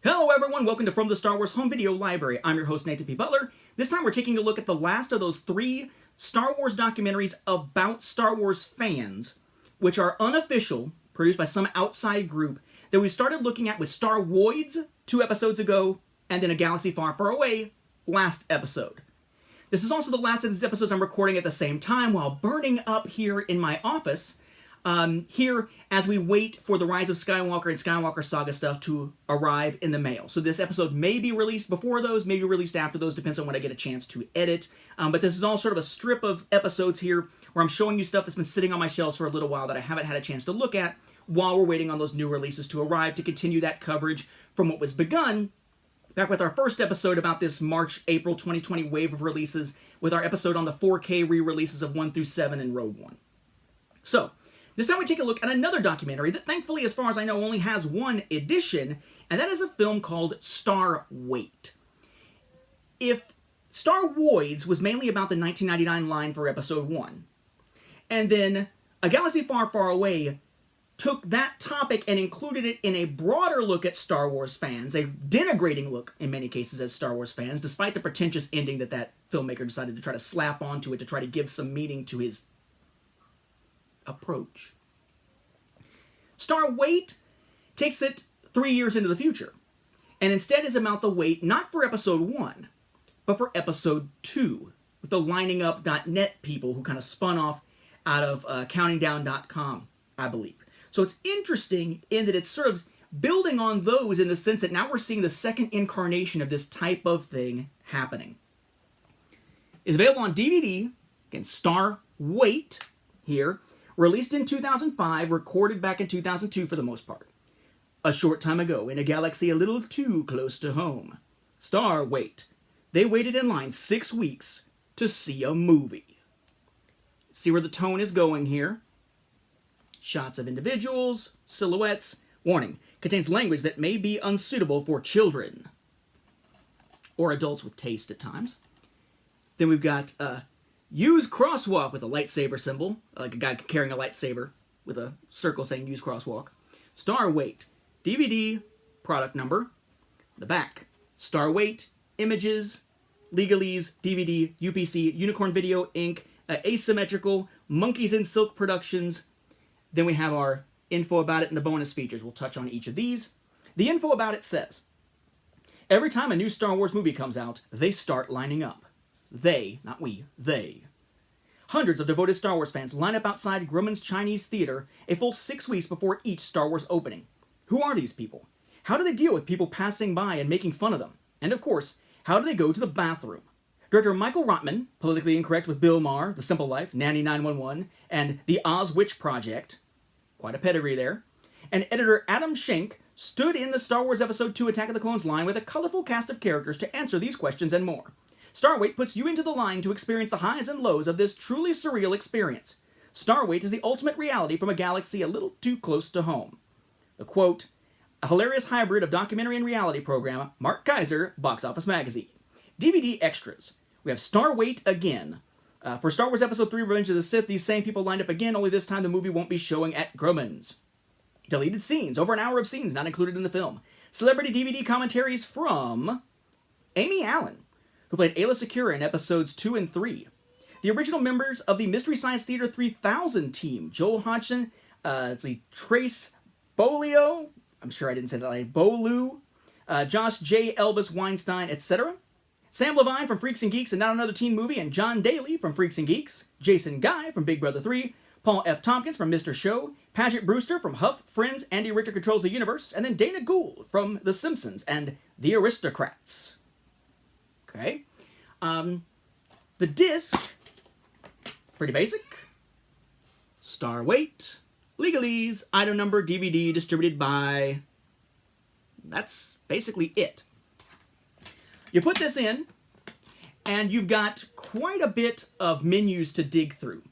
Hello everyone, welcome to From the Star Wars Home Video Library. I'm your host Nathan P. Butler. This time we're taking a look at the last of those 3 Star Wars documentaries about Star Wars fans, which are unofficial, produced by some outside group, that we started looking at with Star Woids 2 episodes ago, and then A Galaxy Far, Far Away last episode. This is also the last of these episodes I'm recording at the same time while burning up here in my office, here as we wait for the Rise of Skywalker and Skywalker Saga stuff to arrive in the mail. So this episode may be released before those, may be released after those, depends on when I get a chance to edit. But this is all sort of a strip of episodes here where I'm showing you stuff that's been sitting on my shelves for a little while that I haven't had a chance to look at while we're waiting on those new releases to arrive to continue that coverage from what was begun back with our first episode about this March-April 2020 wave of releases with our episode on the 4K re-releases of 1 through 7 in Rogue One. So, this time we take a look at another documentary that thankfully, as far as I know, only has 1 edition, and that is a film called Star Wait. If Star Woids was mainly about the 1999 line for Episode 1, and then A Galaxy Far, Far Away took that topic and included it in a broader look at Star Wars fans, a denigrating look in many cases at Star Wars fans, despite the pretentious ending that filmmaker decided to try to slap onto it to try to give some meaning to his approach. Star Wait takes it 3 years into the future, and instead is about the wait not for Episode 1, but for Episode 2, with the liningup.net people who kind of spun off out of countingdown.com, I believe. So it's interesting in that it's sort of building on those in the sense that now we're seeing the second incarnation of this type of thing happening. It's available on DVD, again, Star Wait here, released in 2005, recorded back in 2002 for the most part. A short time ago, in a galaxy a little too close to home. Star Wait. They waited in line 6 weeks to see a movie. See where the tone is going here. Shots of individuals, silhouettes. Warning, contains language that may be unsuitable for children. Or adults with taste at times. Then we've got use crosswalk with a lightsaber symbol, like a guy carrying a lightsaber with a circle saying use crosswalk. Star Wait. DVD, product number. The back. Star Wait, images, legalese, DVD, UPC, Unicorn Video Inc., asymmetrical, Monkeys in Silk Productions. Then we have our info about it and the bonus features. We'll touch on each of these. The info about it says, every time a new Star Wars movie comes out, they start lining up. They, not we, they. Hundreds of devoted Star Wars fans line up outside Grumman's Chinese Theater a full 6 weeks before each Star Wars opening. Who are these people? How do they deal with people passing by and making fun of them? And of course, how do they go to the bathroom? Director Michael Rotman, Politically Incorrect with Bill Maher, The Simple Life, Nanny 911, and The Oz Witch Project, quite a pedigree there, and editor Adam Schenk stood in the Star Wars Episode 2 Attack of the Clones line with a colorful cast of characters to answer these questions and more. Star Wait puts you into the line to experience the highs and lows of this truly surreal experience. Star Wait is the ultimate reality from a galaxy a little too close to home. The quote, a hilarious hybrid of documentary and reality program, Mark Kaiser, Box Office Magazine. DVD extras. We have Star Wait again. For Star Wars Episode 3 Revenge of the Sith, these same people lined up again, only this time the movie won't be showing at Grumman's. Deleted scenes, over an hour of scenes not included in the film. Celebrity DVD commentaries from Amy Allen, who played Ayla Secura in Episodes 2 and 3. The original members of the Mystery Science Theater 3000 team, Joel Hodgson, Trace Bolio, I'm sure I didn't say that right, Bolu, Josh J. Elvis Weinstein, etc. Sam Levine from Freaks and Geeks and Not Another Teen Movie, and John Daly from Freaks and Geeks, Jason Guy from Big Brother 3, Paul F. Tompkins from Mr. Show, Paget Brewster from Huff, Friends, Andy Richter Controls the Universe, and then Dana Gould from The Simpsons and The Aristocrats. Okay. The disc, pretty basic. Star Wait, legalese, item number, DVD, distributed by... That's basically it. You put this in, and you've got quite a bit of menus to dig through.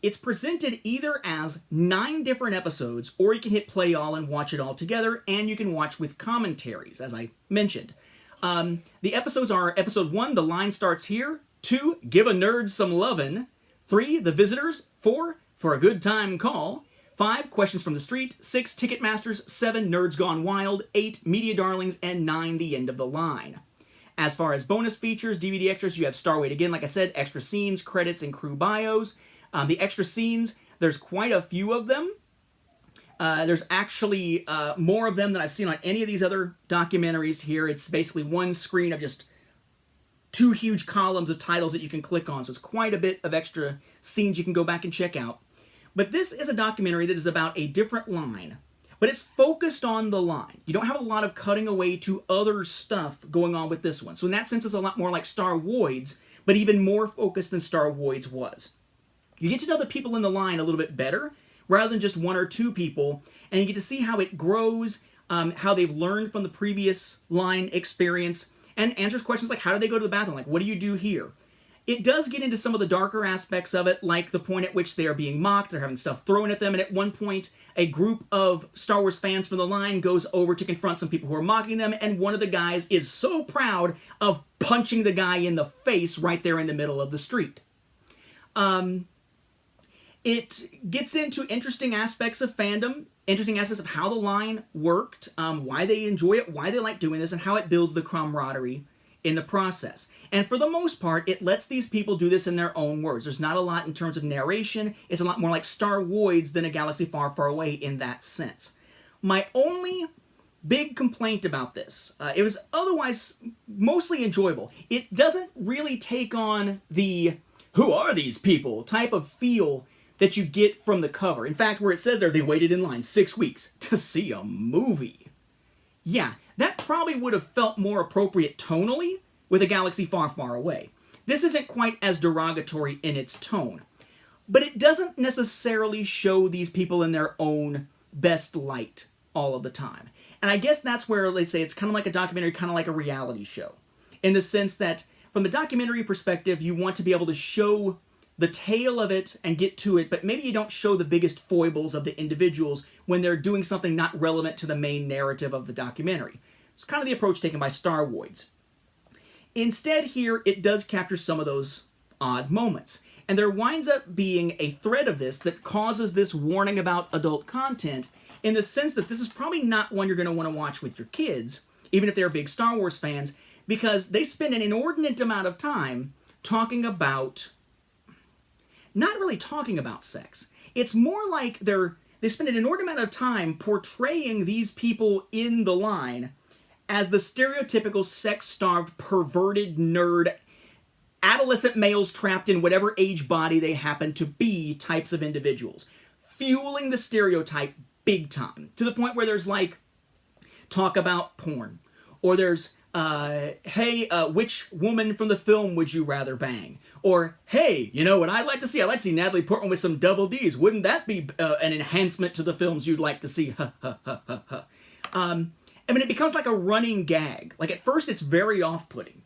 It's presented either as 9 different episodes, or you can hit play all and watch it all together, and you can watch with commentaries, as I mentioned. The episodes are Episode 1, The Line Starts Here, 2, Give a Nerd Some Lovin', 3, The Visitors, 4, For a Good Time Call, 5, Questions from the Street. 6, Ticketmasters. 7, Nerds Gone Wild. 8, Media Darlings. And 9, The End of the Line. As far as bonus features, DVD extras, you have Starweight again, like I said, extra scenes, credits, and crew bios. The extra scenes, there's quite a few of them. There's actually more of them than I've seen on any of these other documentaries here. It's basically one screen of just 2 huge columns of titles that you can click on, so it's quite a bit of extra scenes you can go back and check out. But this is a documentary that is about a different line, but it's focused on the line. You don't have a lot of cutting away to other stuff going on with this one. So in that sense, it's a lot more like Starwoids, but even more focused than Starwoids was. You get to know the people in the line a little bit better, rather than just 1 or 2 people, and you get to see how it grows, how they've learned from the previous line experience, and answers questions like, how do they go to the bathroom? Like, what do you do here? It does get into some of the darker aspects of it, like the point at which they are being mocked, they're having stuff thrown at them, and at one point, a group of Star Wars fans from the line goes over to confront some people who are mocking them, and one of the guys is so proud of punching the guy in the face right there in the middle of the street. It gets into interesting aspects of fandom, interesting aspects of how the line worked, why they enjoy it, why they like doing this, and how it builds the camaraderie in the process. And for the most part, it lets these people do this in their own words. There's not a lot in terms of narration. It's a lot more like Starwoids than A Galaxy Far, Far Away in that sense. My only big complaint about this, it was otherwise mostly enjoyable. It doesn't really take on the "who are these people" type of feel that you get from the cover. In fact, where it says there, they waited in line 6 weeks to see a movie. Yeah, that probably would have felt more appropriate tonally with A Galaxy Far, Far Away. This isn't quite as derogatory in its tone, but it doesn't necessarily show these people in their own best light all of the time. And I guess that's where they say it's kind of like a documentary, kind of like a reality show, in the sense that from a documentary perspective, you want to be able to show the tale of it and get to it, but maybe you don't show the biggest foibles of the individuals when they're doing something not relevant to the main narrative of the documentary. It's kind of the approach taken by Starwoids. Instead here, it does capture some of those odd moments. And there winds up being a thread of this that causes this warning about adult content, in the sense that this is probably not one you're going to want to watch with your kids, even if they're big Star Wars fans, because they spend an inordinate amount of time talking about, not really talking about sex. It's more like they spend an inordinate amount of time portraying these people in the line as the stereotypical sex-starved, perverted nerd, adolescent males trapped in whatever age body they happen to be types of individuals, fueling the stereotype big time, to the point where there's like talk about porn, or there's hey, which woman from the film would you rather bang? Or, hey, you know what I'd like to see? I'd like to see Natalie Portman with some double Ds. Wouldn't that be an enhancement to the films you'd like to see? I mean, it becomes like a running gag. Like, at first, it's very off-putting.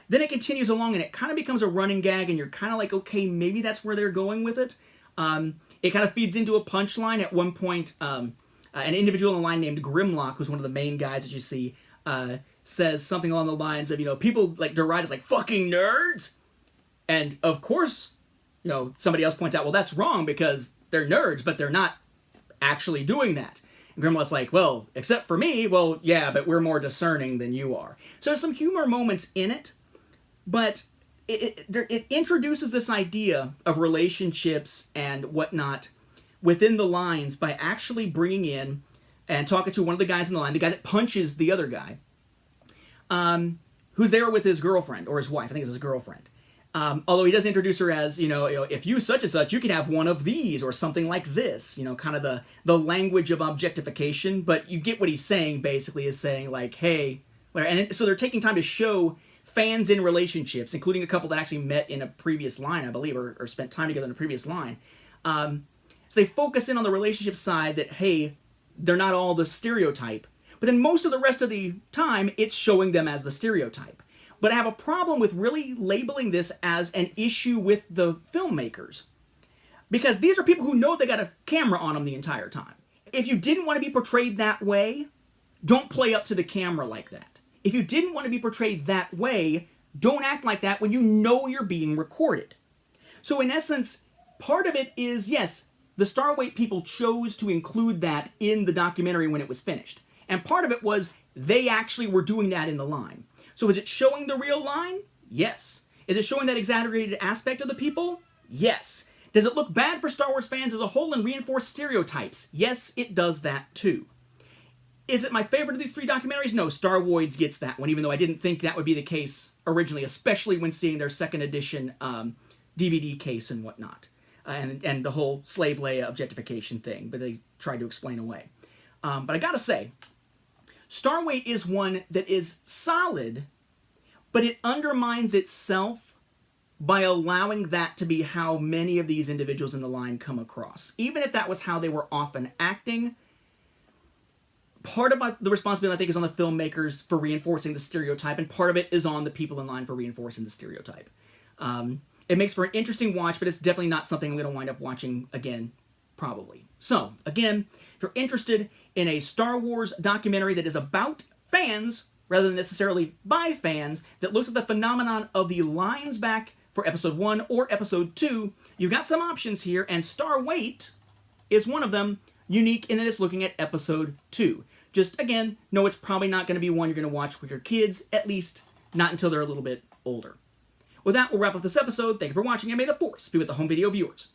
Then it continues along, and it kind of becomes a running gag, and you're kind of like, okay, maybe that's where they're going with it. It kind of feeds into a punchline. At one point, an individual in the line named Grimlock, who's one of the main guys that you see, says something along the lines of, you know, people like deride us like fucking nerds. And of course, you know, somebody else points out, well, that's wrong because they're nerds, but they're not actually doing that. And Grimlock's like, well, except for me, well, yeah, but we're more discerning than you are. So there's some humor moments in it, but it introduces this idea of relationships and whatnot within the lines by actually bringing in and talking to one of the guys in the line, the guy that punches the other guy, who's there with his girlfriend, or his wife, I think it's his girlfriend. Although he does introduce her as, you know, if you such and such, you can have one of these, or something like this, you know, kind of the language of objectification, but you get what he's saying, basically, is saying, like, hey, and so they're taking time to show fans in relationships, including a couple that actually met in a previous line, I believe, or spent time together in a previous line. So they focus in on the relationship side that, hey, they're not all the stereotype, but then most of the rest of the time, it's showing them as the stereotype. But I have a problem with really labeling this as an issue with the filmmakers, because these are people who know they got a camera on them the entire time. If you didn't want to be portrayed that way, don't play up to the camera like that. If you didn't want to be portrayed that way, don't act like that when you know you're being recorded. So in essence, part of it is, yes, the Star Weight people chose to include that in the documentary when it was finished. And part of it was they actually were doing that in the line. So is it showing the real line? Yes. Is it showing that exaggerated aspect of the people? Yes. Does it look bad for Star Wars fans as a whole and reinforce stereotypes? Yes, it does that too. Is it my favorite of these three documentaries? No, Star Wars gets that one, even though I didn't think that would be the case originally, especially when seeing their second edition DVD case and whatnot. And the whole slave Leia objectification thing, but they tried to explain away. But I gotta say, Star Weight is one that is solid, but it undermines itself by allowing that to be how many of these individuals in the line come across. Even if that was how they were often acting, part of the responsibility, I think, is on the filmmakers for reinforcing the stereotype, and part of it is on the people in line for reinforcing the stereotype. It makes for an interesting watch, but it's definitely not something I'm going to wind up watching again, probably. So, again, if you're interested in a Star Wars documentary that is about fans, rather than necessarily by fans, that looks at the phenomenon of the lines back for Episode 1 or Episode 2, you've got some options here, and Star Weight is one of them, unique in that it's looking at Episode 2. Just, again, know it's probably not going to be one you're going to watch with your kids, at least not until they're a little bit older. With that, we'll wrap up this episode. Thank you for watching, and may the Force be with the home video viewers.